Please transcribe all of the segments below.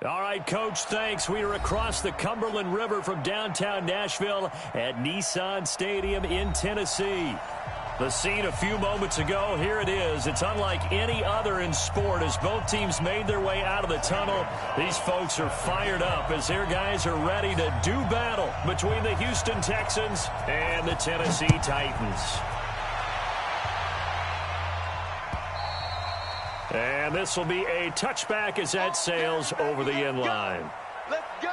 All right, Coach, thanks. We are across the Cumberland River from downtown Nashville at Nissan Stadium in Tennessee. The scene a few moments ago, here it is. It's unlike any other in sport as both teams made their way out of the tunnel. These folks are fired up as their guys are ready to do battle between the Houston Texans and the Tennessee Titans. And this will be a touchback as that sails over the end line. Let's go.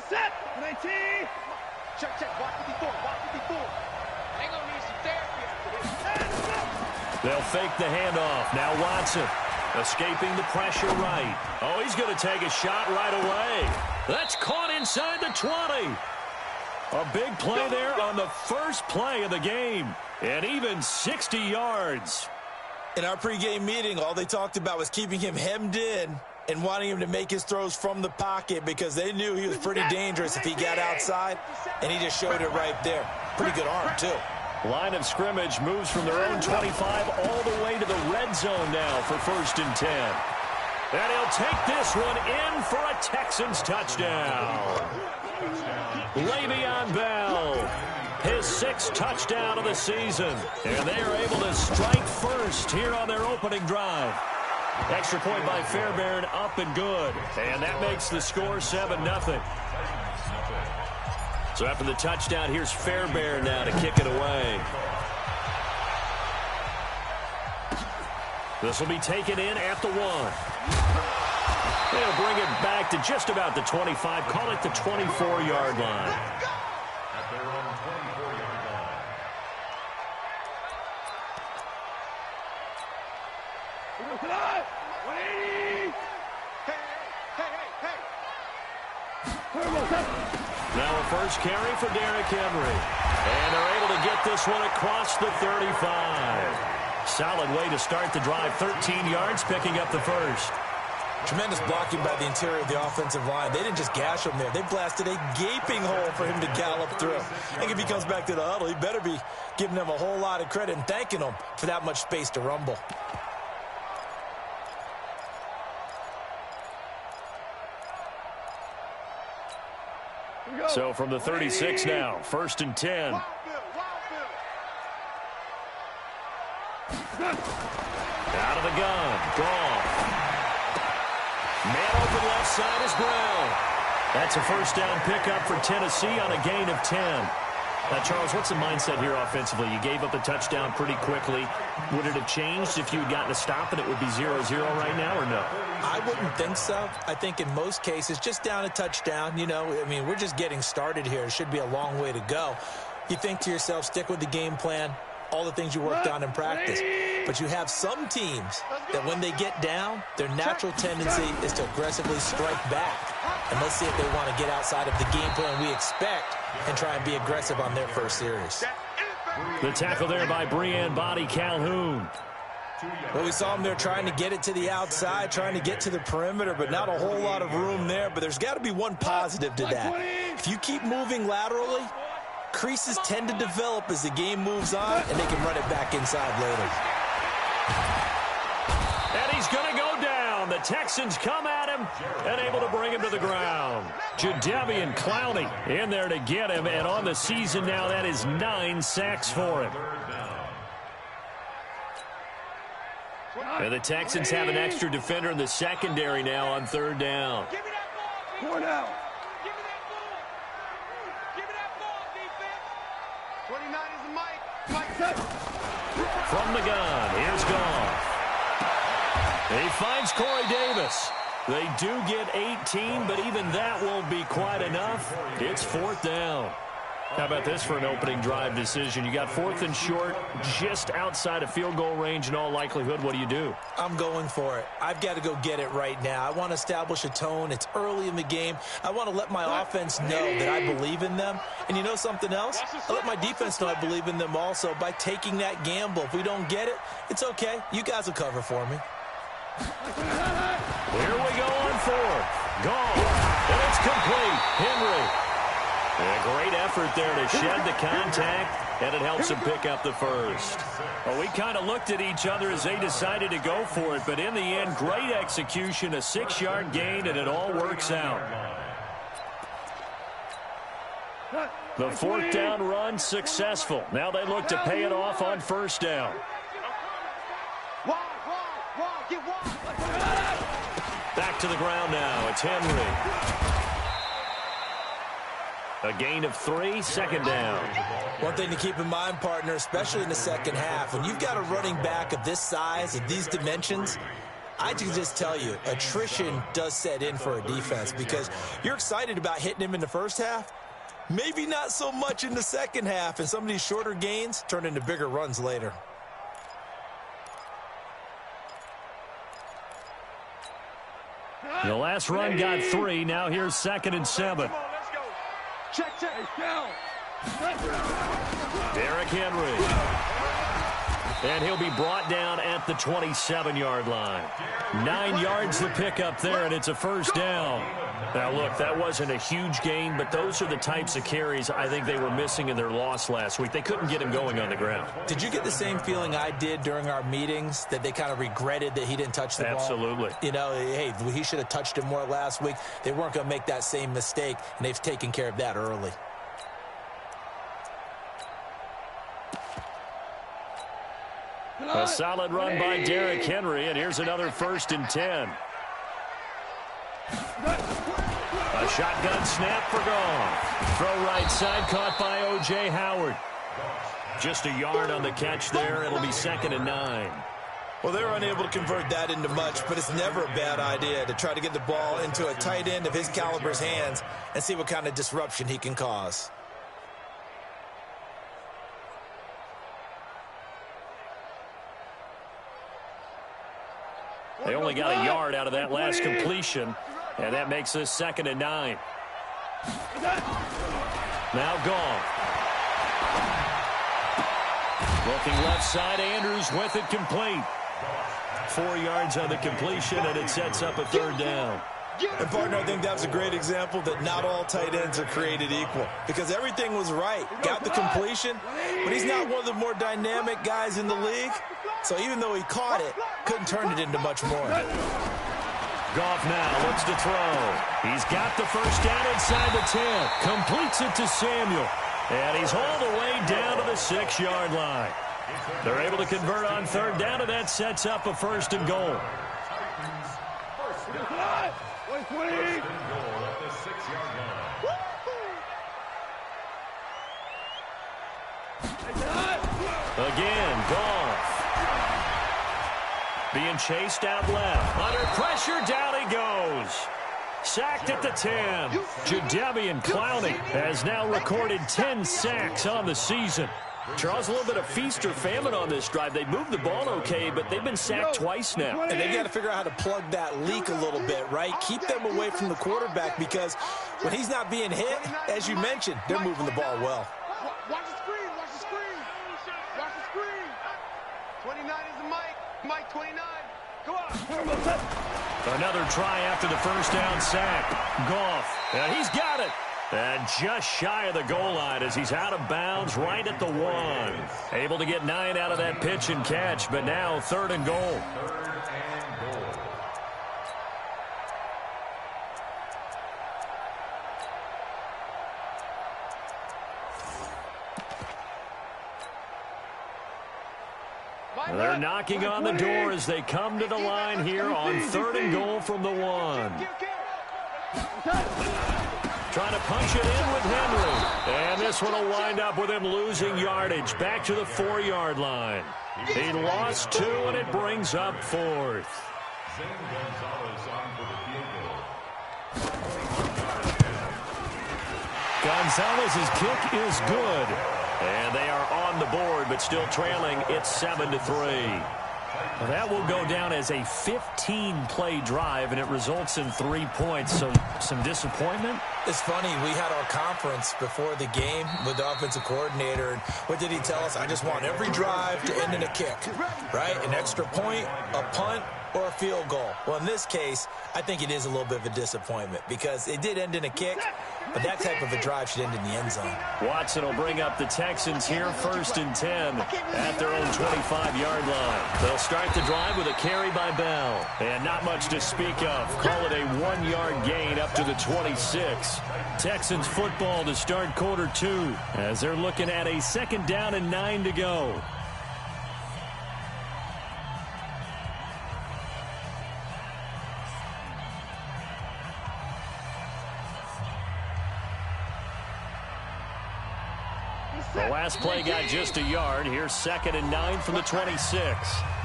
Set. 19. Check. Watch 54. They gonna need some therapy after this. They'll fake the handoff. Now Watson escaping the pressure right. Oh, he's going to take a shot right away. That's caught inside the 20. A big play there on the first play of the game. And even 60 yards. In our pregame meeting, all they talked about was keeping him hemmed in and wanting him to make his throws from the pocket because they knew he was pretty dangerous if he got outside, and he just showed it right there. Pretty good arm, too. Line of scrimmage moves from their own 25 all the way to the red zone now for 1st and 10. And he'll take this one in for a Texans touchdown. Le'Veon Bell, his 6th touchdown of the season. And they are able to strike first here on their opening drive. Extra point by Fairbairn, up and good. And that makes the score 7-0. So after the touchdown, here's Fairbairn now to kick it away. This will be taken in at the 1. They'll bring it back to just about the 25. Call it the 24-yard line. Now a first carry for Derrick Henry. And they're able to get this one across the 35. Solid way to start the drive. 13 yards, picking up the first. Tremendous blocking by the interior of the offensive line. They didn't just gash him there. They blasted a gaping hole for him to gallop through. I think if he comes back to the huddle, he better be giving them a whole lot of credit and thanking them for that much space to rumble. So from the 36 now, 1st and 10. Out of the gun, Goff. Man open left side is Brown. That's a first down pickup for Tennessee on a gain of 10. Now, Charles, what's the mindset here offensively? You gave up the touchdown pretty quickly. Would it have changed if you had gotten a stop and it would be 0-0 right now, or no? I wouldn't think so. I think in most cases, just down a touchdown, you know, I mean, we're just getting started here. It should be a long way to go. You think to yourself, stick with the game plan, all the things you worked on in practice. But you have some teams that when they get down, their natural tendency is to aggressively strike back. And let's see if they want to get outside of the game plan we expect and try and be aggressive on their first series. The tackle there by Breanne Body Calhoun. Well, we saw him there trying to get it to the outside, trying to get to the perimeter, but not a whole lot of room there. But there's got to be one positive to that. If you keep moving laterally, creases tend to develop as the game moves on, and they can run it back inside later. And he's going to go down. The Texans come at him and able to bring him to the ground. Jadeveon Clowney in there to get him, and on the season now, that is 9 sacks for him. And the Texans have an extra defender in the secondary now on 3rd down. Give me that ball, defense. Out. Give me that ball. Give me that ball, defense. 29 is the mic. Mike set. From the gun, here's Goff. He finds Corey Davis. They do get 18, but even that won't be quite enough. It's 4th down. How about this for an opening drive decision? You got 4th and short, just outside of field goal range in all likelihood. What do you do? I'm going for it. I've got to go get it right now. I want to establish a tone. It's early in the game. I want to let my offense know that I believe in them. And you know something else? I let my defense know I believe in them also by taking that gamble. If we don't get it, it's okay. You guys will cover for me. Here we go on 4th. Gone. And it's complete. Henry. A great effort there to shed the contact, and it helps him pick up the first. Well, we kind of looked at each other as they decided to go for it, but in the end, great execution, a 6-yard gain, and it all works out. The 4th down run successful. Now they look to pay it off on 1st down. Back to the ground now. It's Henry. A gain of 3, 2nd down. One thing to keep in mind, partner, especially in the second half, when you've got a running back of this size, of these dimensions, I can just tell you, attrition does set in for a defense because you're excited about hitting him in the first half, maybe not so much in the second half, and some of these shorter gains turn into bigger runs later. The last run got 3. Now here's 2nd and 7. Check. Derrick Henry. And he'll be brought down at the 27-yard line. 9 yards to pick up there, and it's a 1st down. Now, look, that wasn't a huge gain, but those are the types of carries I think they were missing in their loss last week. They couldn't get him going on the ground. Did you get the same feeling I did during our meetings, that they kind of regretted that he didn't touch the ball? Absolutely. You know, hey, he should have touched it more last week. They weren't going to make that same mistake, and they've taken care of that early. A solid run by Derrick Henry, and here's another 1st and 10. A shotgun snap for Goff. Throw right side, caught by O.J. Howard. Just a yard on the catch there. It'll be 2nd and 9. Well, they're unable to convert that into much, but it's never a bad idea to try to get the ball into a tight end of his caliber's hands and see what kind of disruption he can cause. They only got a yard out of that last completion, and that makes this 2nd and 9. Now Goff. Looking left side, Andrews with it complete. 4 yards on the completion, and it sets up a 3rd down. And, partner, I think that was a great example that not all tight ends are created equal because everything was right. Got the completion, but he's not one of the more dynamic guys in the league. So even though he caught it, couldn't turn it into much more. Goff now looks to throw. He's got the 1st down inside the 10. Completes it to Samuel. And he's hauled away down to the 6-yard line. They're able to convert on 3rd down, and that sets up a 1st and goal. Again, Goff. Being chased out left. Under pressure, down he goes. Sacked at the 10. Jadeveon Clowney has now recorded 10 sacks on the season. Charles, a little bit of feast or famine on this drive. They moved the ball okay, but they've been sacked twice now. And they've got to figure out how to plug that leak a little bit, right? Keep them away from the quarterback because when he's not being hit, as you mentioned, they're moving the ball well. Watch the screen. Watch the screen. Watch the screen. 29 is the mic. Mike 29. Go on. Another try after the 1st down sack. Goff. And he's got it. And just shy of the goal line as he's out of bounds right at the 1. Able to get 9 out of that pitch and catch, but now 3rd and goal. They're knocking on the door as they come to the line here on 3rd and goal from the 1. Trying to punch it in with Henry. And this one will wind up with him losing yardage back to the 4-yard line. He lost 2, and it brings up 4th. Gonzalez's kick is good. And they are on the board, but still trailing. It's 7-3. That will go down as a 15-play drive, and it results in 3 points. So some disappointment? It's funny, we had our conference before the game with the offensive coordinator, and what did he tell us? I just want every drive to end in a kick, right? An extra point, a punt, or a field goal. Well, in this case, I think it is a little bit of a disappointment because it did end in a kick, but that type of a drive should end in the end zone. Watson will bring up the Texans here, 1st and 10 at their own 25-yard line. They'll start the drive with a carry by Bell. And not much to speak of. Call it a 1-yard gain up to the 26. Texans football to start quarter 2 as they're looking at a 2nd down and 9 to go. The last play got just a yard. Here's 2nd and 9 from the 26.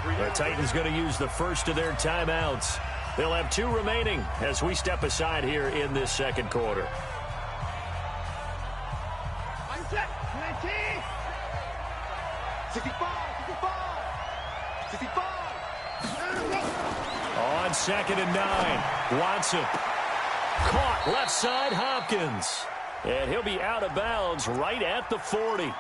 The Titans going to use the first of their timeouts. They'll have 2 remaining as we step aside here in this 2nd quarter. 65. On 2nd and 9, Watson. Caught left side, Hopkins. And he'll be out of bounds right at the 40.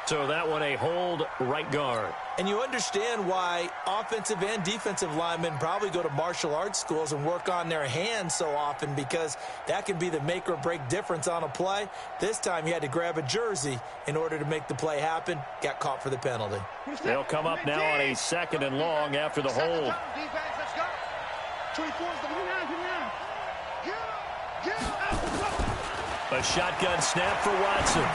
So that one a hold right guard. And you understand why offensive and defensive linemen probably go to martial arts schools and work on their hands so often, because that can be the make or break difference on a play. This time he had to grab a jersey in order to make the play happen. Got caught for the penalty. They'll come up now on a 2nd and long after the hold. 24 is the A shotgun snap for Watson.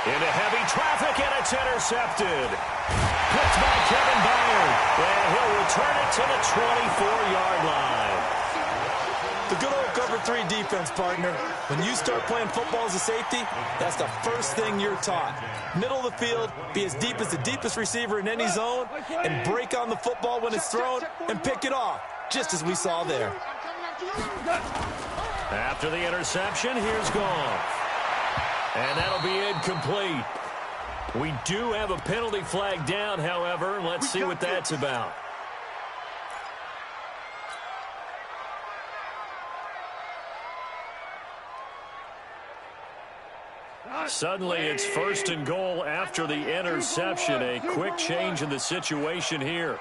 Into heavy traffic, and it's intercepted. Picked by Kevin Byard. And he'll return it to the 24-yard line. The good old cover 3 defense, partner. When you start playing football as a safety, that's the first thing you're taught. Middle of the field, be as deep as the deepest receiver in any zone, and break on the football when it's thrown and pick it off, just as we saw there. After the interception, here's Goff. And that'll be incomplete. We do have a penalty flag down, however. Let's see what that's about. Suddenly, it's 1st and goal after the interception. A quick change in the situation here.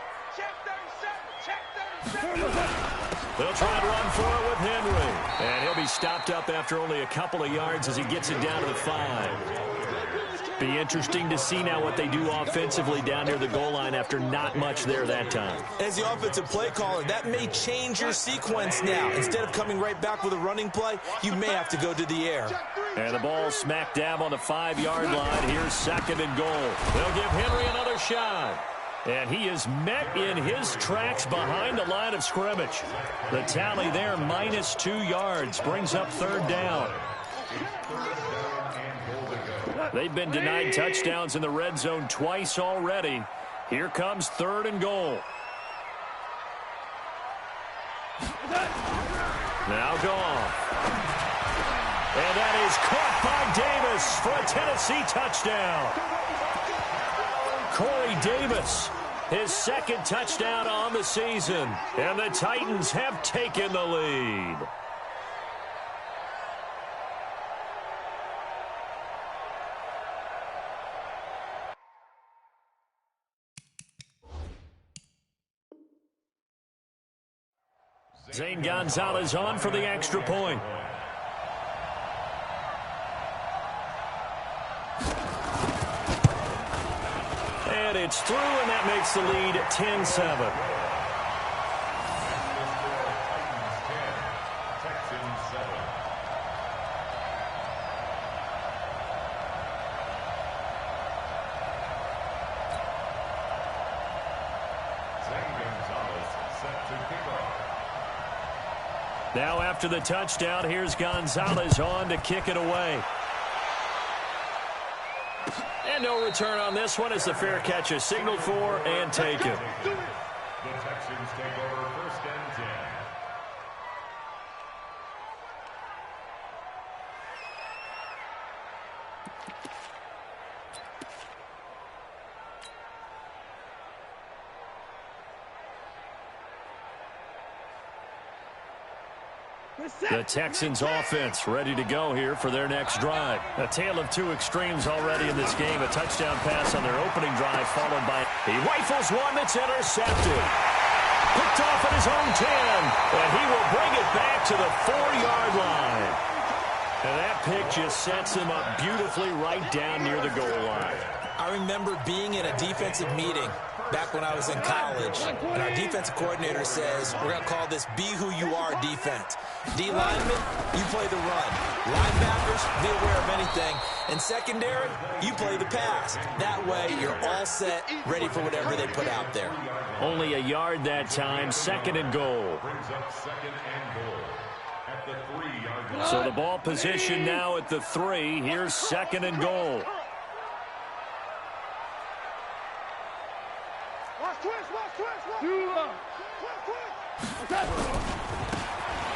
They'll try and run for it with Henry. And he'll be stopped up after only a couple of yards as he gets it down to the 5. Be interesting to see now what they do offensively down near the goal line after not much there that time. As the offensive play caller, that may change your sequence now. Instead of coming right back with a running play, you may have to go to the air. And the ball smack dab on the 5-yard line. Here's 2nd and goal. They'll give Henry another shot. And he is met in his tracks behind the line of scrimmage. The tally there, -2 yards, brings up 3rd down. They've been denied touchdowns in the red zone twice already. Here comes 3rd and goal. Now Goff. And that is caught by Davis for a Tennessee touchdown. Corey Davis, his 2nd touchdown on the season. And the Titans have taken the lead. Zane Gonzalez on for the extra point. And it's through, and that makes the lead 10-7. Now after the touchdown, here's Gonzalez on to kick it away. And no return on this one as the fair catch is signaled for and taken. The Texans take over 1st and 10. The Texans offense ready to go here for their next drive. A tale of two extremes already in this game. A touchdown pass on their opening drive followed by he rifles one that's intercepted. Picked off at his own 10, and he will bring it back to the 4-yard line. And that pick just sets him up beautifully right down near the goal line. I remember being in a defensive meeting back when I was in college, and our defensive coordinator says, we're going to call this be who you are defense. D linemen, you play the run. Linebackers, be aware of anything. And secondary, you play the pass. That way, you're all set, ready for whatever they put out there. Only a yard that time, 2nd and goal. So the ball position now at the 3. Here's 2nd and goal.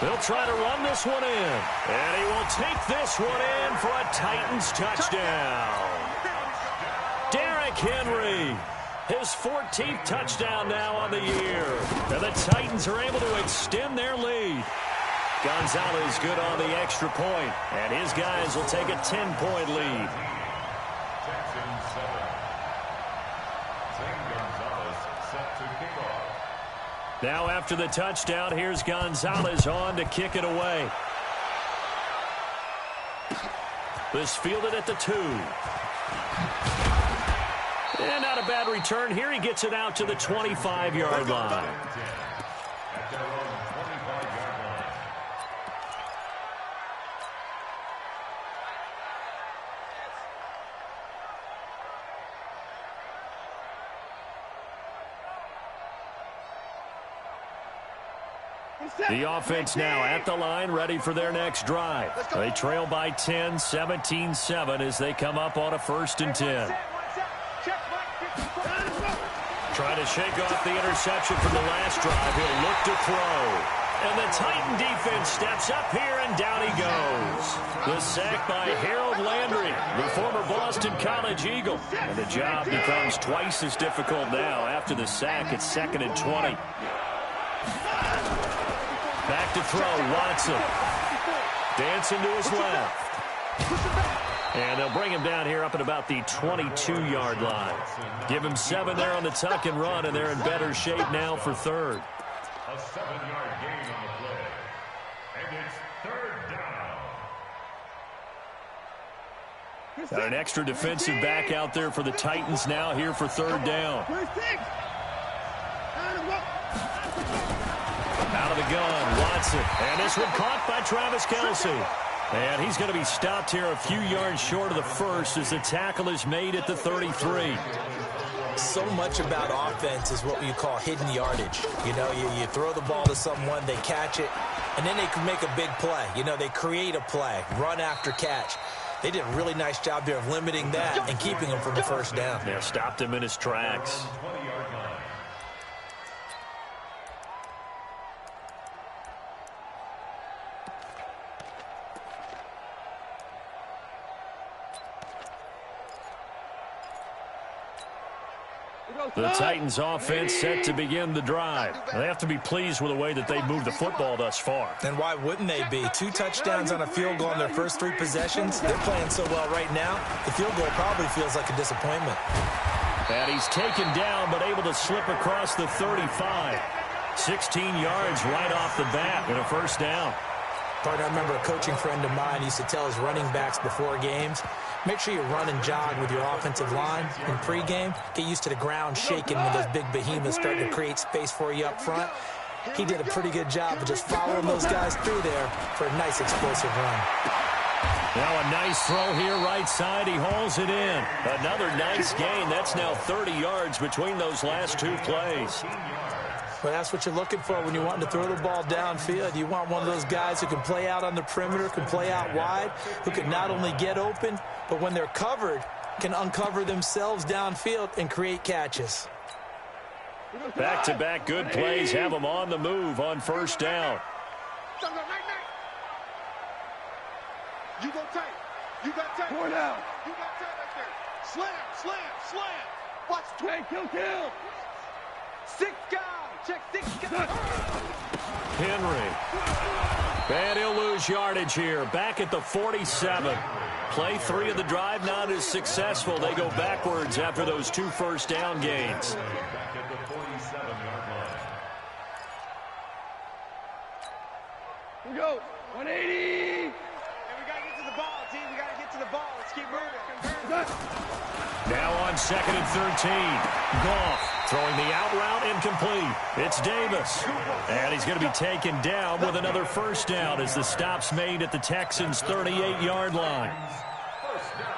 They'll try to run this one in. And he will take this one in for a Titans touchdown. Derrick Henry, his 14th touchdown now on the year. And the Titans are able to extend their lead. Gonzalez good on the extra point. And his guys will take a 10-point lead. Now after the touchdown, here's Gonzalez on to kick it away. This fielded at the 2. And not a bad return here. He gets it out to the 25-yard line. The offense now at the line, ready for their next drive. They trail by 10, 17-7 as they come up on a 1st and 10. Trying to shake off the interception from the last drive. He'll look to throw. And the Titan defense steps up here, and down he goes. The sack by Harold Landry, the former Boston College Eagle. And the job becomes twice as difficult now. After the sack, it's 2nd and 20. Back to throw, Watson. Dancing to his left. And they'll bring him down here up at about the 22-yard line. Give him 7 there on the tuck and run, and they're in better shape now for 3rd. A 7-yard gain on the play. And it's 3rd down. Got an extra defensive back out there for the Titans now here for 3rd down. Out of the gun, Watson. And this one caught by Travis Kelce. And he's going to be stopped here a few yards short of the 1st as the tackle is made at the 33. So much about offense is what you call hidden yardage. You know, you throw the ball to someone, they catch it, and then they can make a big play. You know, they create a play, run after catch. They did a really nice job there of limiting that and keeping him from a 1st down. Yeah, stopped him in his tracks. The Titans offense set to begin the drive. They have to be pleased with the way that they've moved the football thus far. And why wouldn't they be? 2 touchdowns on a field goal in their first 3 possessions. They're playing so well right now, the field goal probably feels like a disappointment. And he's taken down but able to slip across the 35. 16 yards right off the bat and a 1st down. Partner, I remember a coaching friend of mine used to tell his running backs before games, make sure you run and jog with your offensive line in pregame. Get used to the ground shaking when those big behemoths start to create space for you up front. He did a pretty good job of just following those guys through there for a nice explosive run. Now a nice throw here right side. He hauls it in. Another nice gain. That's now 30 yards between those last 2 plays. Well, that's what you're looking for when you want to throw the ball downfield. You want one of those guys who can play out on the perimeter, can play out wide, who can not only get open, but when they're covered, can uncover themselves downfield and create catches. Back-to-back good plays have them on the move on 1st down. You go tight. You got tight. Four down. You got tight right there. Slam, slam, slam. Watch. Hey, kill. 6 guys. Check 6 guys. Henry. And he'll lose yardage here. Back at the 47. Play 3 of the drive not as successful. They go backwards after those 2 first down gains. Back at the 47-yard line. Here we go. 180. Hey, we got to get to the ball, team. We got to get to the ball. Let's keep moving. Now on 2nd and 13. Goff throwing the out route incomplete. It's Davis. And he's going to be taken down with another first down as the stop's made at the Texans' 38-yard line. First down.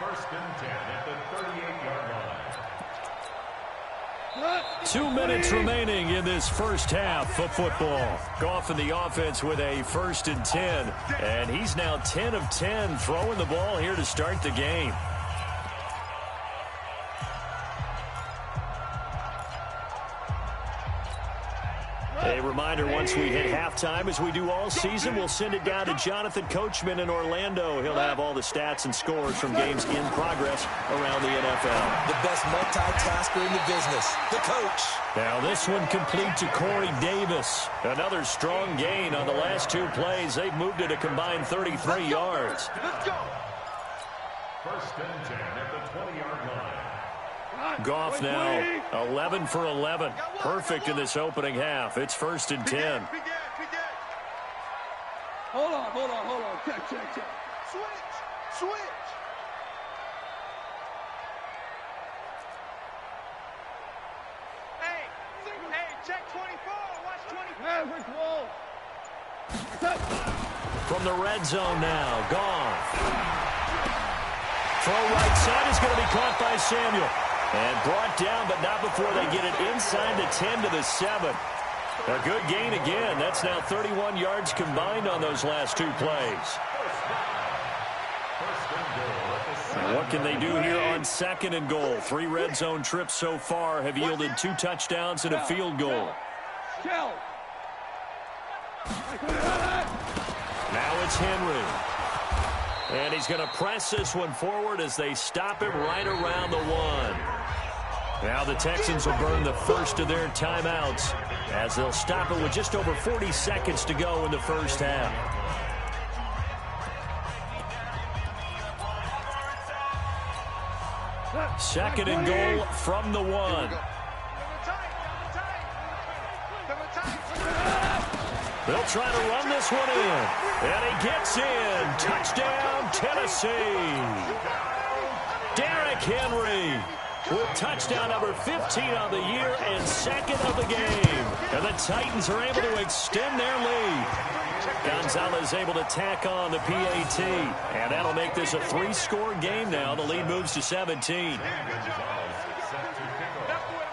First and 10 at the 38-yard line. 2 minutes remaining in this first half of football. Goff in the offense with a 1st and 10. And he's now 10 of 10 throwing the ball here to start the game. A reminder, once we hit halftime, as we do all season, we'll send it down to Jonathan Coachman in Orlando. He'll have all the stats and scores from games in progress around the NFL. The best multitasker in the business, the coach. Now this one complete to Corey Davis. Another strong gain on the last 2 plays. They've moved it a combined 33 yards. Let's go. First and 10 at the 20-yard line. Goff now 11 for 11. Perfect in this opening half. It's 1st and 10. Be good. Hold on. Check. Switch. Hey, check 24. Watch 24. We're From the red zone now, Goff. Throw right side is going to be caught by Samuel. And brought down, but not before they get it inside the 10 to the 7. A good gain again. That's now 31 yards combined on those last 2 plays. And what can they do here on 2nd and goal? 3 red zone trips so far have yielded 2 touchdowns and a field goal. Now It's Henry. And he's going to press this one forward as they stop him right around the 1. Now the Texans will burn the first of their timeouts as they'll stop it with just over 40 seconds to go in the first half. Second and goal from the 1. They'll try to run this one in. And he gets in. Touchdown, Tennessee. Derrick Henry with touchdown number 15 on the year and 2nd of the game. And the Titans are able to extend their lead. Gonzalez able to tack on the PAT. And that'll make this a 3-score game now. The lead moves to 17.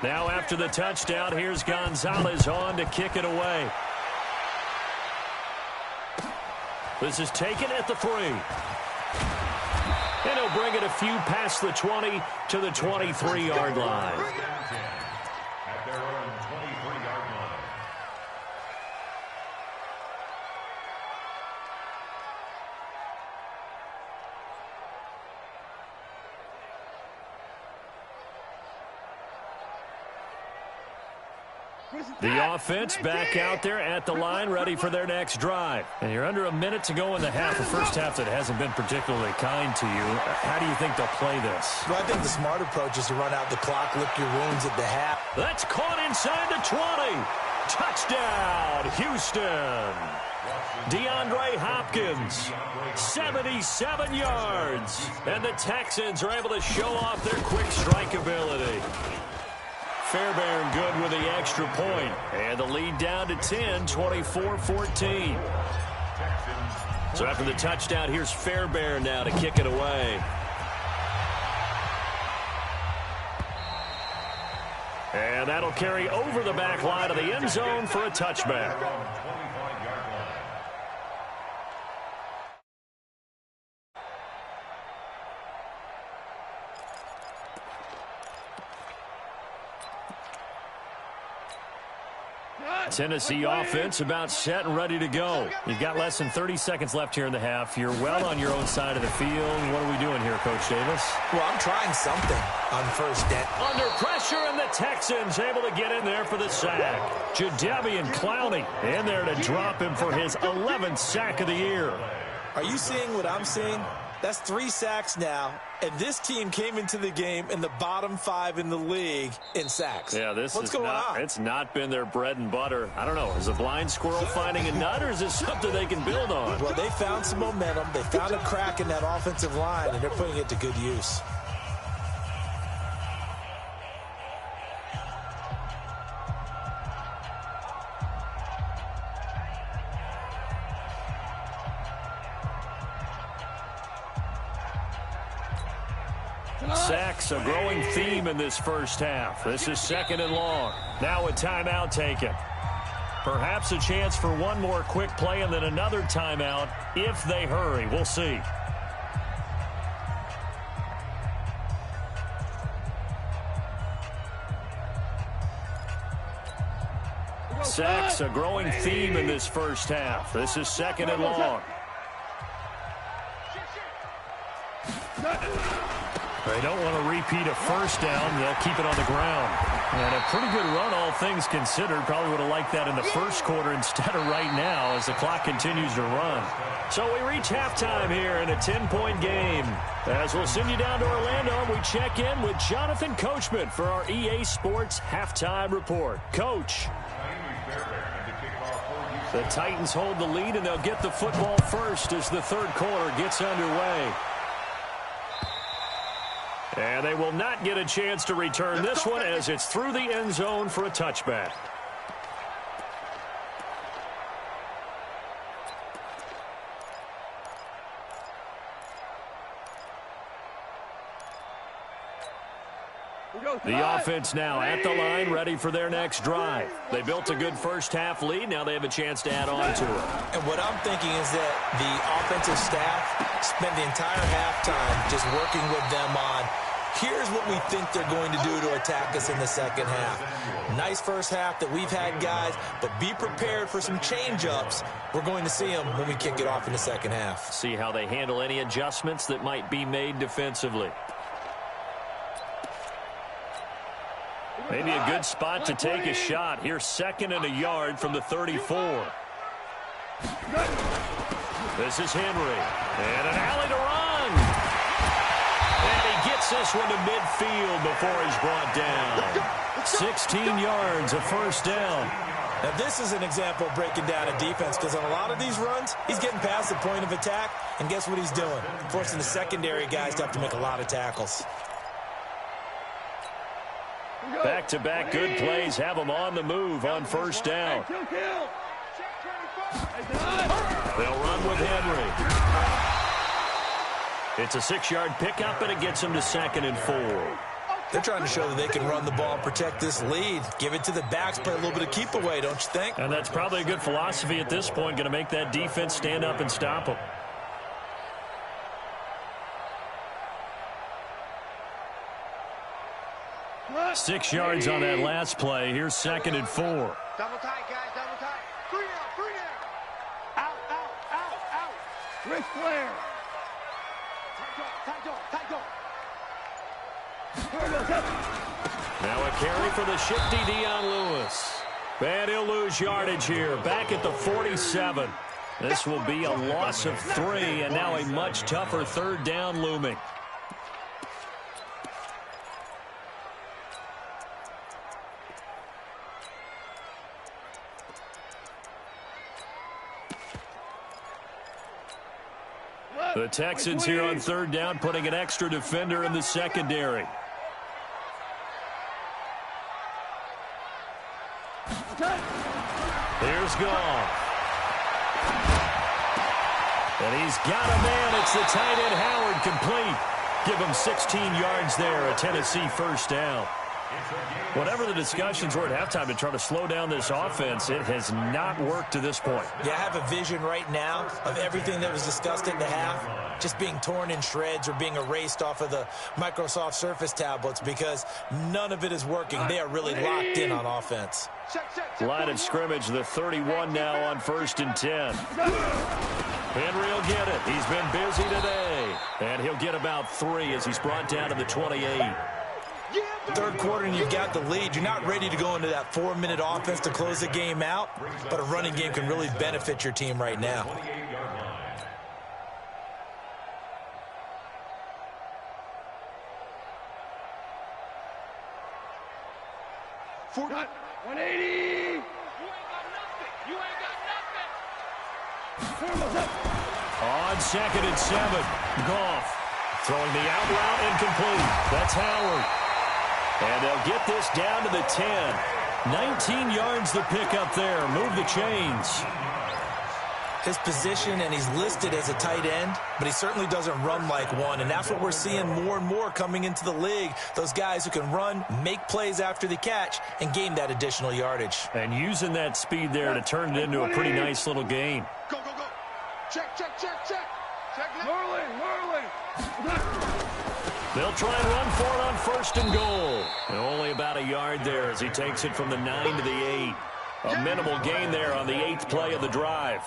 Now after the touchdown, here's Gonzalez on to kick it away. This is taken at the 3. And he'll bring it a few past the 20 to the 23-yard line. At their own 23-yard line. The offense back out there at the line, ready for their next drive. And you're under a minute to go in the half, a first half that hasn't been particularly kind to you. How do you think they'll play this? Well, I think the smart approach is to run out the clock, lick your wounds at the half. That's caught inside the 20. Touchdown, Houston. DeAndre Hopkins, 77 yards. And the Texans are able to show off their quick strike ability. Fairbairn good with the extra point. And the lead down to 10, 24-14. So after the touchdown, here's Fairbairn now to kick it away. And that'll carry over the back line of the end zone for a touchback. Tennessee offense about set and ready to go. You've got less than 30 seconds left here in the half. You're well on your own side of the field. What are we doing here, Coach Davis? Well, I'm trying something on first down. Under pressure. pressure, and the Texans able to get in there for the sack. Jadeveon Clowney in there to drop him for his 11th sack of the year. Are you seeing what I'm seeing? That's 3 sacks now, and this team came into the game in the bottom 5 in the league in sacks. Yeah, What's going on? It's not been their bread and butter. I don't know. Is a blind squirrel finding a nut, or is this something they can build on? Well, they found some momentum. They found a crack in that offensive line, and they're putting it to good use. Sacks, a growing theme in this first half. This is 2nd and long. Now a timeout taken. Perhaps a chance for one more quick play and then another timeout if they hurry. We'll see. Sacks, a growing theme in this first half. This is 2nd and long. They don't want to repeat a first down. They'll keep it on the ground. And a pretty good run, all things considered. Probably would have liked that in the first quarter instead of right now as the clock continues to run. So we reach halftime here in a 10-point game. As we'll send you down to Orlando, we check in with Jonathan Coachman for our EA Sports Halftime Report. Coach. The Titans hold the lead, and they'll get the football first as the third quarter gets underway. And they will not get a chance to return this one as it's through the end zone for a touchback. The offense now at the line, ready for their next drive. They built a good first-half lead. Now they have a chance to add on to it. And what I'm thinking is that the offensive staff spent the entire halftime just working with them on, here's what we think they're going to do to attack us in the second half. Nice first half that we've had, guys, but be prepared for some change-ups. We're going to see them when we kick it off in the second half. See how they handle any adjustments that might be made defensively. Maybe a good spot to take a shot. Here's 2nd and a yard from the 34. This is Henry. And an alley to run. And he gets this one to midfield before he's brought down. 16 yards, a first down. Now, this is an example of breaking down a defense because on a lot of these runs, he's getting past the point of attack, and guess what he's doing? Forcing the secondary guys to have to make a lot of tackles. Back-to-back good plays have them on the move on first down. They'll run with Henry. It's a 6-yard pickup, and it gets them to 2nd and 4. They're trying to show that they can run the ball and protect this lead. Give it to the backs, play a little bit of keep away, don't you think? And that's probably a good philosophy at this point, going to make that defense stand up and stop them. Six yards on that last play. Here's 2nd and 4. Double tight, guys, double tight. 3 down. Out, out, out, out. Ric Flair. Tight dog. Now a carry for the shifty Dion Lewis. And he'll lose yardage here. Back at the 47. This will be a loss of 3, and now a much tougher third down looming. The Texans here on third down, putting an extra defender in the secondary. Here's Goff. And he's got a man. It's the tight end Howard, complete. Give him 16 yards there, a Tennessee first down. Whatever the discussions were at halftime to try to slow down this offense, it has not worked to this point. Yeah, I have a vision right now of everything that was discussed at the half just being torn in shreds or being erased off of the Microsoft Surface tablets because none of it is working. They are really locked in on offense. Line of scrimmage, the 31 now on 1st and 10. Henry will get it. He's been busy today. And he'll get about 3 as he's brought down to the 28. Yeah, Third quarter and you've got the lead. You're not ready to go into that 4-minute offense to close the game out, but a running game can really benefit your team right now. 180! You ain't got nothing! You ain't got nothing! On 2nd and 7, Goff throwing the out route incomplete. That's Howard. And they'll get this down to the 10. 19 yards to pick up there. Move the chains. His position, and he's listed as a tight end, but he certainly doesn't run like one, and that's what we're seeing more and more coming into the league. Those guys who can run, make plays after the catch, and gain that additional yardage. And using that speed there to turn it into a pretty nice little gain. Go, go, go. Check, check, check, check. Check now. Whirling! They'll try and run for it on 1st and goal. And only about a yard there as he takes it from the 9 to the 8. A minimal gain there on the 8th play of the drive.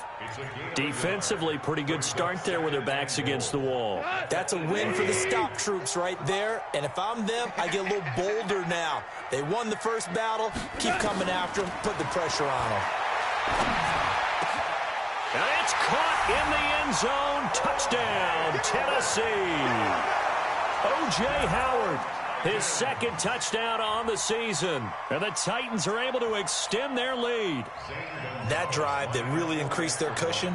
Defensively, pretty good start there with their backs against the wall. That's a win for the stop troops right there. And if I'm them, I get a little bolder now. They won the first battle. Keep coming after them. Put the pressure on them. And it's caught in the end zone. Touchdown, Tennessee. O.J. Howard, his 2nd touchdown on the season. And the Titans are able to extend their lead. That drive that really increased their cushion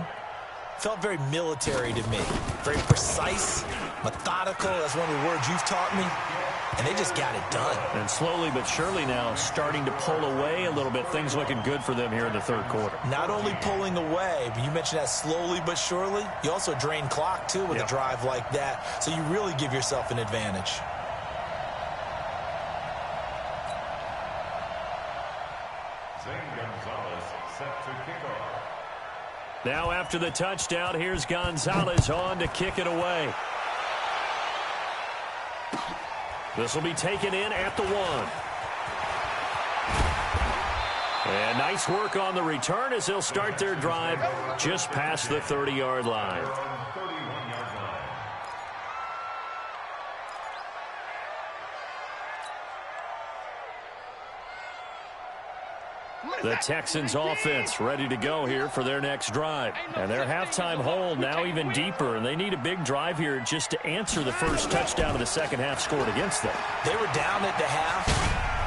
felt very military to me. Very precise, methodical. That's one of the words you've taught me. And they just got it done. And slowly but surely now starting to pull away a little bit. Things looking good for them here in the 3rd quarter. Not only pulling away, but you mentioned that slowly but surely. You also drain clock, too, with a drive like that. So you really give yourself an advantage. Now after the touchdown, here's Gonzalez on to kick it away. This will be taken in at the 1. And nice work on the return as they'll start their drive just past the 30-yard line. The Texans offense ready to go here for their next drive. And their halftime hold now even deeper, and they need a big drive here just to answer the first touchdown of the second half scored against them. They were down at the half.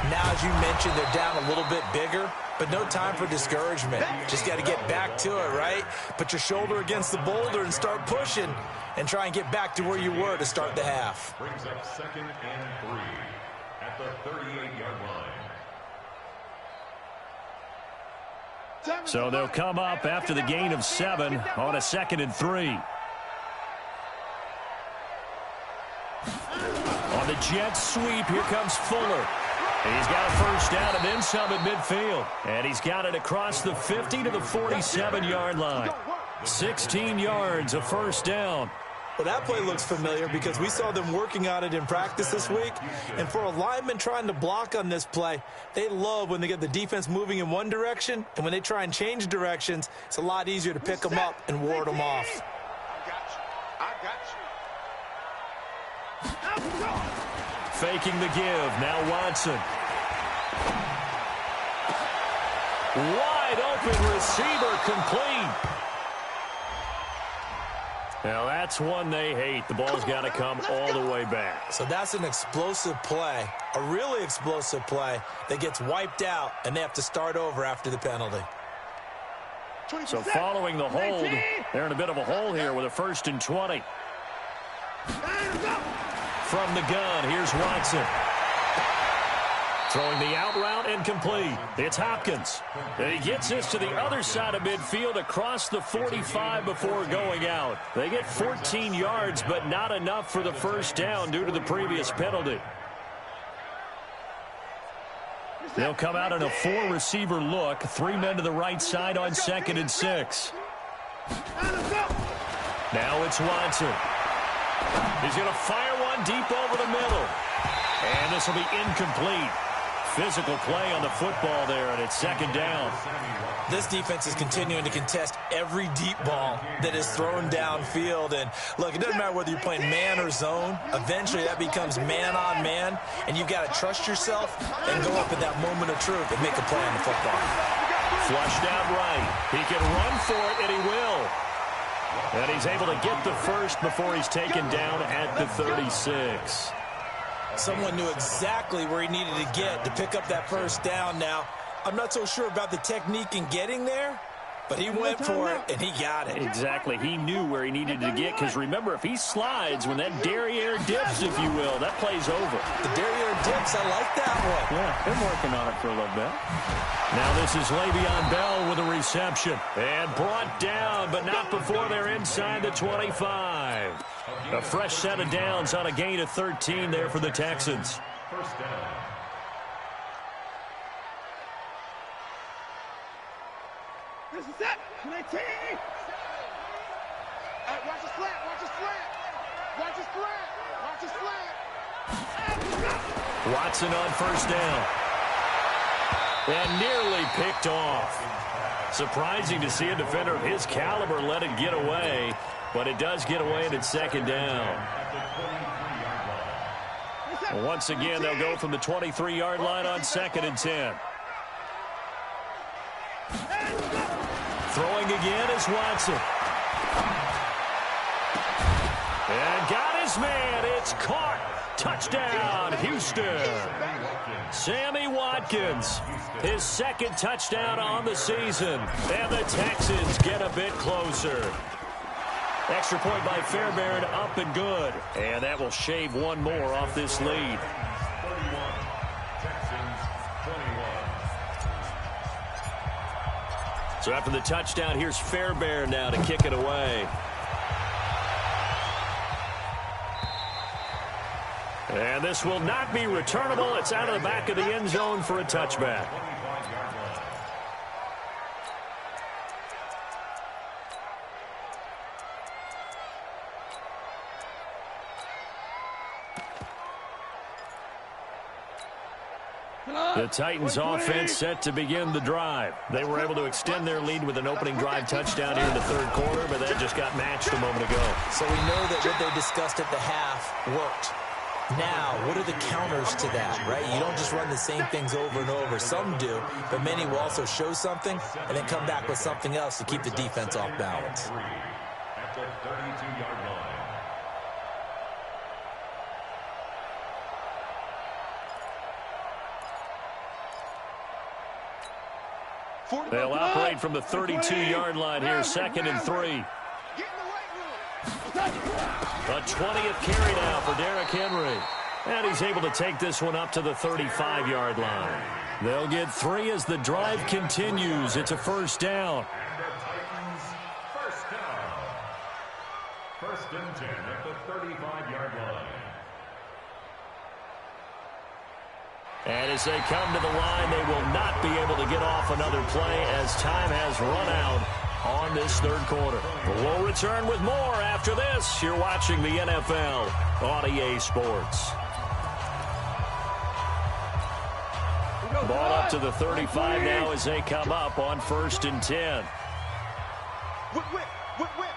Now, as you mentioned, they're down a little bit bigger, but no time for discouragement. Just got to get back to it, right? Put your shoulder against the boulder and start pushing and try and get back to where you were to start the half. Brings up 2nd and 3 at the 38-yard line. So they'll come up after the gain of 7 on a 2nd and 3. On the jet sweep, here comes Fuller. He's got a first down and then some at midfield. And he's got it across the 50 to the 47-yard line. 16 yards, a first down. Well, that play looks familiar because we saw them working on it in practice this week. And for a lineman trying to block on this play, they love when they get the defense moving in one direction. And when they try and change directions, it's a lot easier to pick them up and ward them off. I got you. Faking the give. Now Watson. Wide open receiver complete. Now, that's one they hate. The ball's got to come all the way back. So that's an explosive play, a really explosive play that gets wiped out, and they have to start over after the penalty. So following the hold, they're in a bit of a hole here with a 1st and 20. From the gun, here's Watson. Throwing the out route incomplete. It's Hopkins. And he gets this to the other side of midfield across the 45 before going out. They get 14 yards, but not enough for the first down due to the previous penalty. They'll come out in a 4-receiver look. 3 men to the right side on 2nd and 6. Now it's Watson. He's going to fire one deep over the middle. And this will be incomplete. physical play on the football there, and it's second down. This defense is continuing to contest every deep ball that is thrown downfield. And, look, it doesn't matter whether you're playing man or zone. Eventually, that becomes man-on-man, and you've got to trust yourself and go up in that moment of truth and make a play on the football. Flushed out right. He can run for it, and he will. And he's able to get the first before he's taken down at the 36. Someone knew exactly where he needed to get to pick up that first down now. I'm not so sure about the technique in getting there, but he went for it, and he got it. Exactly. He knew where he needed to get, because remember, if he slides, when that derriere dips, if you will, that play's over. The derriere dips, I like that one. Yeah, they're working on it for a little bit. Now this is Le'Veon Bell with a reception. And brought down, but not before they're inside the 25. A fresh set of downs on a gain of 13 there for the Texans. First down. This is it. 19. All right, watch the slant. Watch the slant. Watch the slant. Watch the slant. Watson on first down. And nearly picked off. Surprising to see a defender of his caliber let it get away, but it does get away and it's second down. Once again, they'll go from the 23-yard line on 2nd and 10. Throwing again is Watson. And got his man. It's caught. Touchdown, Houston. Sammy Watkins, his second touchdown on the season. And the Texans get a bit closer. Extra point by Fairbairn, up and good. And that will shave one more off this lead. 31. Texans 21. So after the touchdown, here's Fairbairn now to kick it away. And this will not be returnable. It's out of the back of the end zone for a touchback. The Titans offense set to begin the drive. They were able to extend their lead with an opening drive touchdown here in the third quarter, but that just got matched a moment ago. So we know that what they discussed at the half worked. Now, what are the counters to that, right? You don't just run the same things over and over. Some do, but many will also show something and then come back with something else to keep the defense off balance. At the 32-yard line. They'll operate from the 32-yard line here, 2nd and 3. A 20th carry now for Derrick Henry. And he's able to take this one up to the 35-yard line. They'll get 3 as the drive continues. It's a first down. And the Titans first down. 1st and 10 at the 35-yard line. And as they come to the line, they will not be able to get off another play as time has run out on this third quarter. We'll return with more after this. You're watching the NFL on EA Sports. Ball up to the 35 now as they come up on 1st and 10. Whip, whip, whip, whip.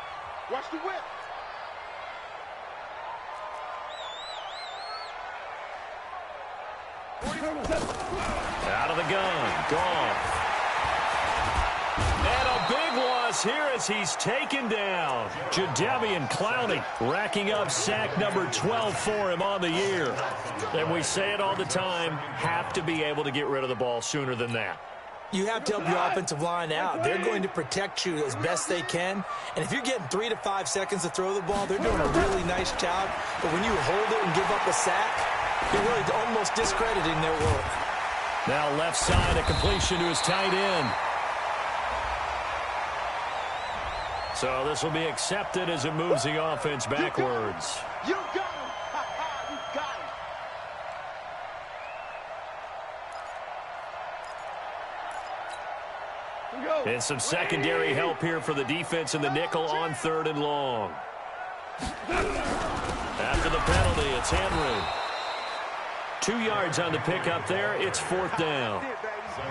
Watch the whip. Out of the gun. Gone. And a big loss here as he's taken down. Jadeveon Clowney racking up sack number 12 for him on the year. And we say it all the time, have to be able to get rid of the ball sooner than that. You have to help your offensive line out. They're going to protect you as best they can. And if you're getting 3 to 5 seconds to throw the ball, they're doing a really nice job. But when you hold it and give up a sack, you're really almost discrediting their work. Now left side, a completion to his tight end. So this will be accepted as it moves the offense backwards. You got him. You got him. And some secondary help here for the defense in the nickel on 3rd and long. After the penalty, it's Henry. 2 yards on the pickup there. It's 4th down.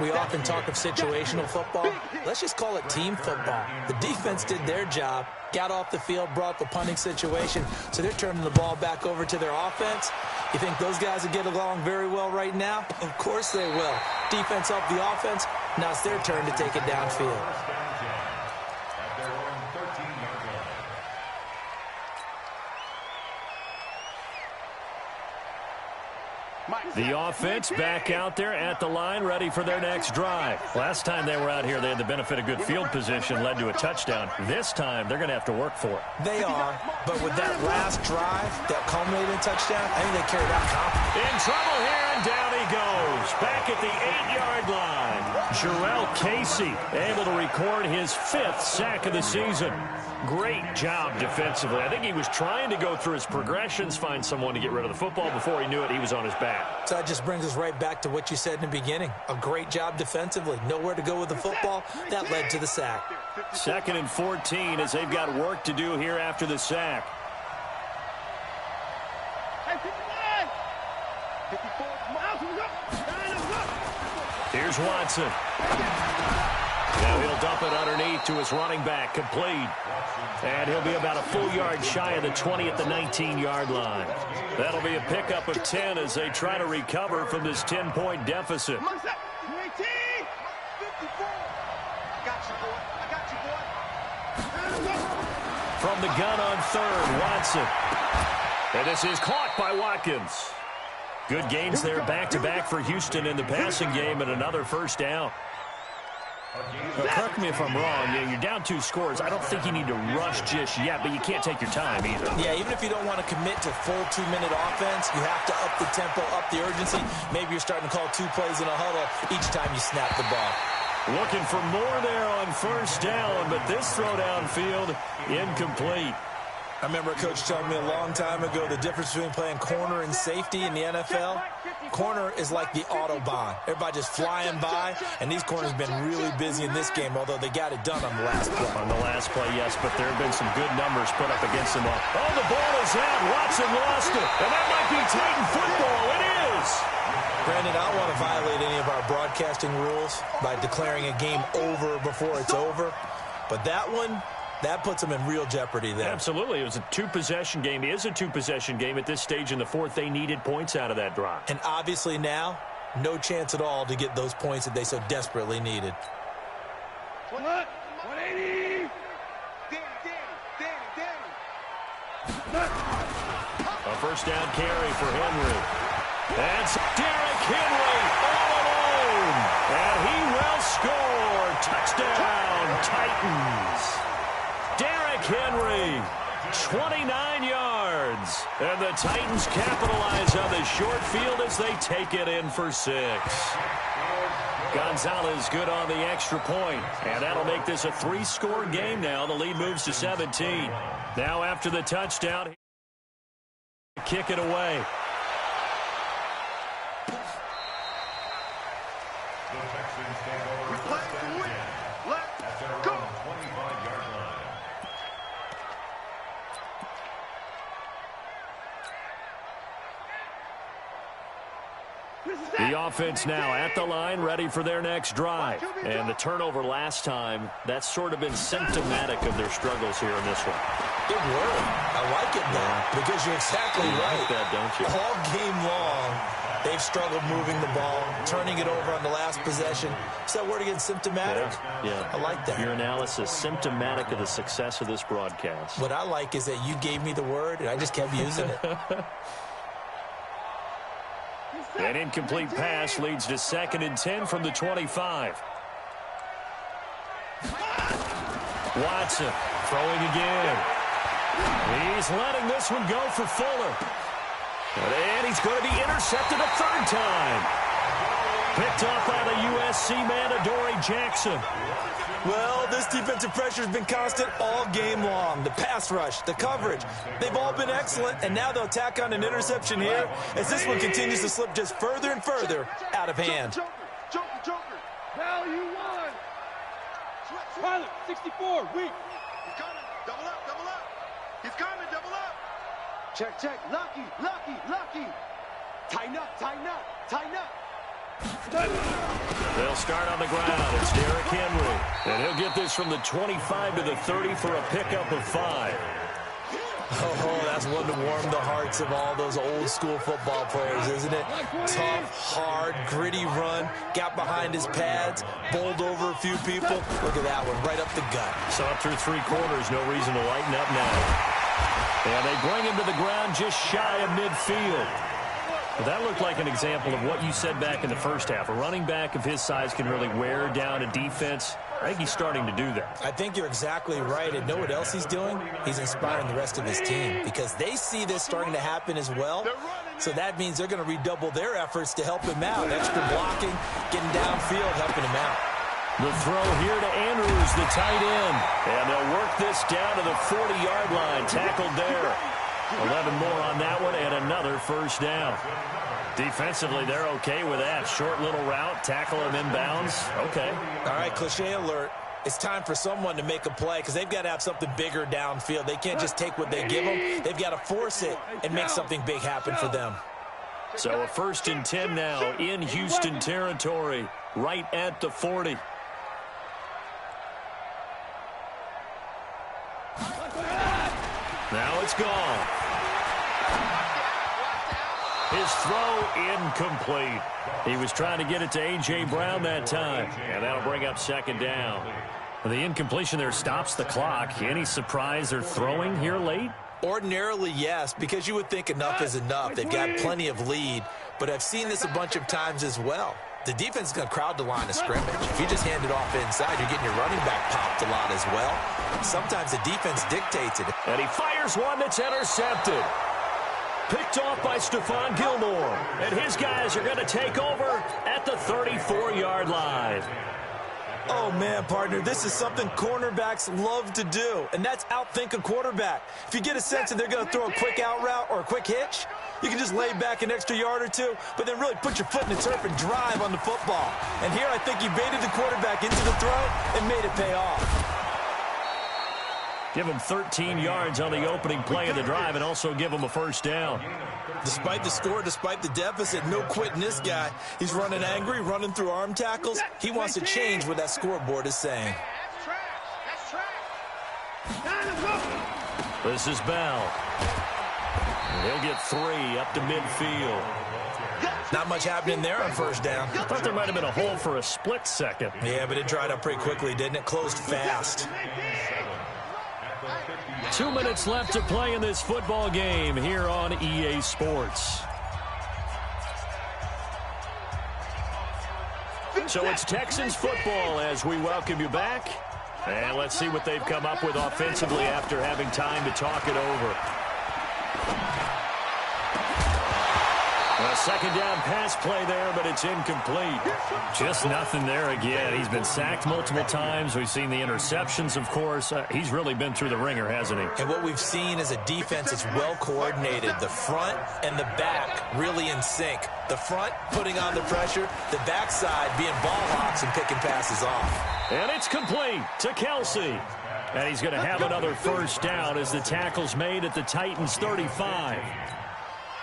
We often talk of situational football. Let's just call it team football. The defense did their job, got off the field, brought up a punting situation, so they're turning the ball back over to their offense. You think those guys will get along very well right now? Of course they will. Defense helped the offense. Now it's their turn to take it downfield. The offense back out there at the line, ready for their next drive. Last time they were out here, they had the benefit of good field position, led to a touchdown. This time, they're going to have to work for it. They are, but with that last drive that culminated in touchdown, I think they carried out confidence. In trouble here, and down he goes. Back at the 8-yard line. Jarrell Casey able to record his 5th sack of the season. Great job defensively. I think he was trying to go through his progressions, find someone to get rid of the football. Before he knew it, he was on his back. So that just brings us right back to what you said in the beginning. A great job defensively. Nowhere to go with the football. That led to the sack. 2nd and 14 as they've got work to do here after the sack. Here's Watson. Now he'll dump it underneath to his running back, complete. And he'll be about a full yard shy of the 20 at the 19-yard line. That'll be a pickup of 10 as they try to recover from this 10-point deficit. From the gun on 3rd, Watson. And this is caught by Watkins. Good gains there back-to-back for Houston in the passing game and another 1st down. Correct me if I'm wrong. You're down 2 scores. I don't think you need to rush just yet, but you can't take your time either. Yeah, even if you don't want to commit to full 2-minute offense, you have to up the tempo, up the urgency. Maybe you're starting to call 2 plays in a huddle each time you snap the ball. Looking for more there on 1st down, but this throw downfield incomplete. I remember a coach telling me a long time ago the difference between playing corner and safety in the NFL. Corner is like the Autobahn. Everybody just flying by, and these corners have been really busy in this game, although they got it done on the last play. On the last play, yes, but there have been some good numbers put up against them. Oh, the ball is out. Watson lost it, and that might be Titan football. It is. Brandon, I don't want to violate any of our broadcasting rules by declaring a game over before it's over, but that one, that puts them in real jeopardy there. Absolutely. It was a 2-possession game. It is a 2-possession game at this stage in the 4th. They needed points out of that drive. And obviously now, no chance at all to get those points that they so desperately needed. 180. Danny. A 1st down carry for Henry. That's Derrick Henry all alone. And he will score. Touchdown, Titans. Derrick Henry, 29 yards. And the Titans capitalize on the short field as they take it in for 6. Gonzalez good on the extra point. And that'll make this a 3-score game now. The lead moves to 17. Now after the touchdown, kick it away. The offense now at the line, ready for their next drive. And the turnover last time, that's sort of been symptomatic of their struggles here in this one. It were. I like it though, because you're exactly right. Like that, don't you? All game long, they've struggled moving the ball, turning it over on the last possession. Is that word again, symptomatic? Yeah. I like that. Your analysis, symptomatic of the success of this broadcast. What I like is that you gave me the word, and I just kept using it. An incomplete pass leads to 2nd and 10 from the 25. Watson throwing again. He's letting this one go for Fuller. And he's going to be intercepted a 3rd time. Picked off by the USC man, Adoree Jackson. Well, this defensive pressure has been constant all game long. The pass rush, the coverage, they've all been excellent, and now they'll tack on an interception here as this one continues to slip just further and further out of hand. Joker. Value 1. Pilot, 64, weak. He's coming. Double up. He's coming. Double up. Check. Lucky. Tighten up, tighten up, tighten up. They'll start on the ground. It's Derrick Henry. And he'll get this from the 25 to the 30 for a pickup of 5. Oh, that's one to warm the hearts of all those old-school football players, isn't it? Tough, hard, gritty run, got behind his pads, bowled over a few people. Look at that one, right up the gut. So up through 3 quarters, no reason to lighten up now. And they bring him to the ground just shy of midfield. But that looked like an example of what you said back in the first half. A running back of his size can really wear down a defense. I think he's starting to do that. I think you're exactly right. And know what else he's doing? He's inspiring the rest of his team because they see this starting to happen as well. So that means they're going to redouble their efforts to help him out. Extra blocking, getting downfield, helping him out. The throw here to Andrews, the tight end. And they'll work this down to the 40-yard line. Tackled there. 11 more on that one and another first down. Defensively, they're okay with that. Short little route, tackle him inbounds. Okay. All right, cliche alert. It's time for someone to make a play because they've got to have something bigger downfield. They can't just take what they give them. They've got to force it and make something big happen for them. So a 1st and 10 now in Houston territory, right at the 40. Now it's gone. His throw incomplete. He was trying to get it to A.J. Brown that time, and that'll bring up 2nd down. The incompletion there stops the clock. Any surprise they're throwing here late? Ordinarily, yes, because you would think enough is enough. They've got plenty of lead, but I've seen this a bunch of times as well. The defense is going to crowd the line of scrimmage. If you just hand it off inside, you're getting your running back popped a lot as well. Sometimes the defense dictates it. And he fires one that's intercepted. Picked off by Stephon Gilmore. And his guys are going to take over at the 34-yard line. Oh, man, partner, this is something cornerbacks love to do, and that's outthink a quarterback. If you get a sense that they're going to throw a quick out route or a quick hitch, you can just lay back an extra yard or two, but then really put your foot in the turf and drive on the football. And here I think he baited the quarterback into the throw and made it pay off. Give him 13 yards on the opening play of the drive and also give him a first down. Despite the score, despite the deficit, no quitting this guy. He's running angry, running through arm tackles. He wants to change what that scoreboard is saying. That's trash. This is Bell. He'll get 3 up to midfield. Not much happening there on first down. I thought there might have been a hole for a split second. Yeah, but it dried up pretty quickly, didn't it? Closed fast. 2 minutes left to play in this football game here on EA Sports. So it's Texans football as we welcome you back. And let's see what they've come up with offensively after having time to talk it over. A 2nd down pass play there, but it's incomplete. Just nothing there again. He's been sacked multiple times. We've seen the interceptions, of course. He's really been through the ringer, hasn't he? And what we've seen is a defense that's well coordinated. The front and the back really in sync. The front putting on the pressure, the backside being ball hawks and picking passes off. And it's complete to Kelsey. And he's going to have another first down as the tackle's made at the Titans' 35.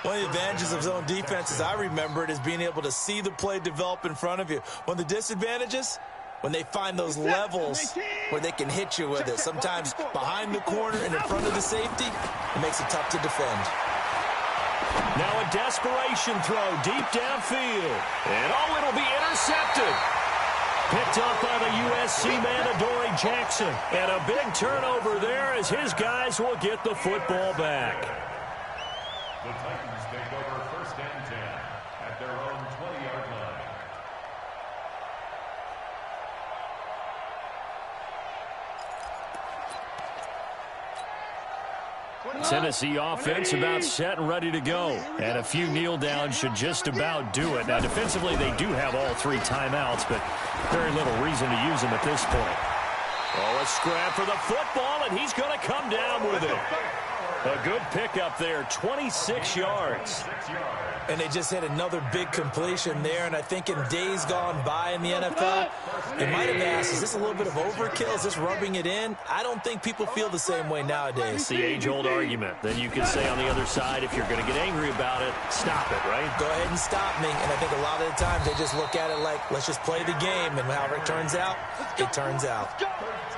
One of the advantages of zone defense, as I remember it, is being able to see the play develop in front of you. One of the disadvantages, when they find those levels where they can hit you with it. Sometimes behind the corner and in front of the safety, it makes it tough to defend. Now a desperation throw deep downfield. And oh, it'll be intercepted. Picked off by the USC man, Adoree Jackson. And a big turnover there as his guys will get the football back. The Titans take over 1st and 10 at their own 20-yard line. Tennessee offense about set and ready to go. And a few kneel downs should just about do it. Now, defensively, they do have all 3 timeouts, but very little reason to use them at this point. Oh, a scrap for the football, and he's going to come down with it. A good pickup there, 26 yards. And they just hit another big completion there. And I think in days gone by in the NFL, you might have asked, is this a little bit of overkill? Is this rubbing it in? I don't think people feel the same way nowadays. It's the age-old argument. Then you can say on the other side, if you're going to get angry about it, stop it, right? Go ahead and stop me. And I think a lot of the times they just look at it like, let's just play the game. And however it turns out, it turns out.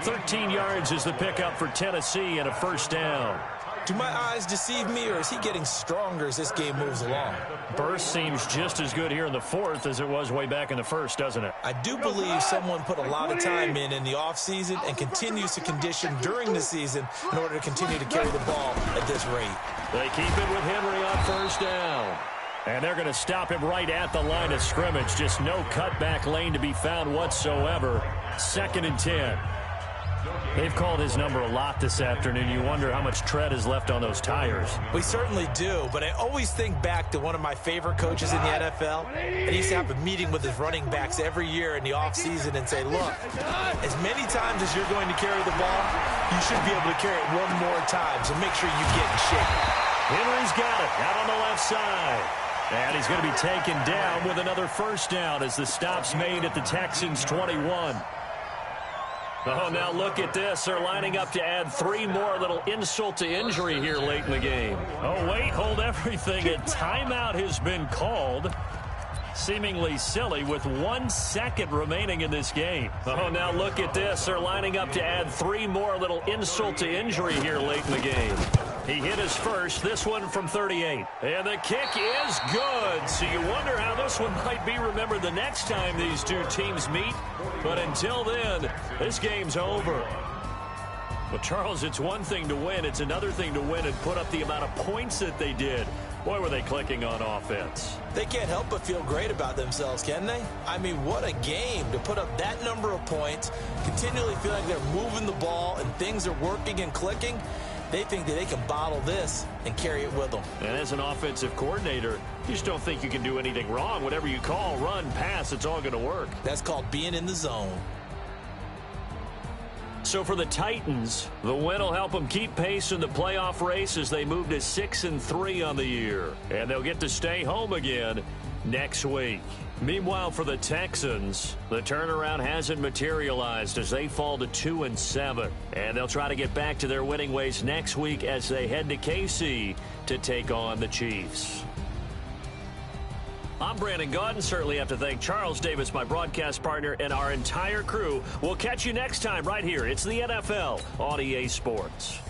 13 yards is the pickup for Tennessee and a first down. Do my eyes deceive me, or is he getting stronger as this game moves along? Burst seems just as good here in the fourth as it was way back in the first, doesn't it? I do believe someone put a lot of time in the offseason and continues to condition during the season in order to continue to carry the ball at this rate. They keep it with Henry on first down. And they're going to stop him right at the line of scrimmage. Just no cutback lane to be found whatsoever. 2nd and 10. They've called his number a lot this afternoon. You wonder how much tread is left on those tires. We certainly do, but I always think back to one of my favorite coaches in the NFL. And he used to have a meeting with his running backs every year in the offseason and say, look, as many times as you're going to carry the ball, you should be able to carry it one more time, so make sure you get in shape. Henry's got it out on the left side. And he's going to be taken down with another first down as the stop's made at the Texans' 21. Oh, now look at this. They're lining up to add 3 more. Little insult to injury here late in the game. Oh, wait, hold everything. A timeout has been called. Seemingly silly with 1 second remaining in this game. Oh, now look at this. They're lining up to add 3 more. Little insult to injury here late in the game. He hit his first, this one from 38. And the kick is good. So you wonder how this one might be remembered the next time these two teams meet. But until then, this game's over. Well, Charles, it's one thing to win. It's another thing to win and put up the amount of points that they did. Boy, were they clicking on offense. They can't help but feel great about themselves, can they? I mean, what a game to put up that number of points, continually feel like they're moving the ball and things are working and clicking. They think that they can bottle this and carry it with them. And as an offensive coordinator, you just don't think you can do anything wrong. Whatever you call, run, pass, it's all going to work. That's called being in the zone. So for the Titans, the win will help them keep pace in the playoff race as they move to 6-3 on the year. And they'll get to stay home again next week. Meanwhile, for the Texans, the turnaround hasn't materialized as they fall to 2-7. And they'll try to get back to their winning ways next week as they head to KC to take on the Chiefs. I'm Brandon Gaudin. Certainly have to thank Charles Davis, my broadcast partner, and our entire crew. We'll catch you next time right here. It's the NFL on EA Sports.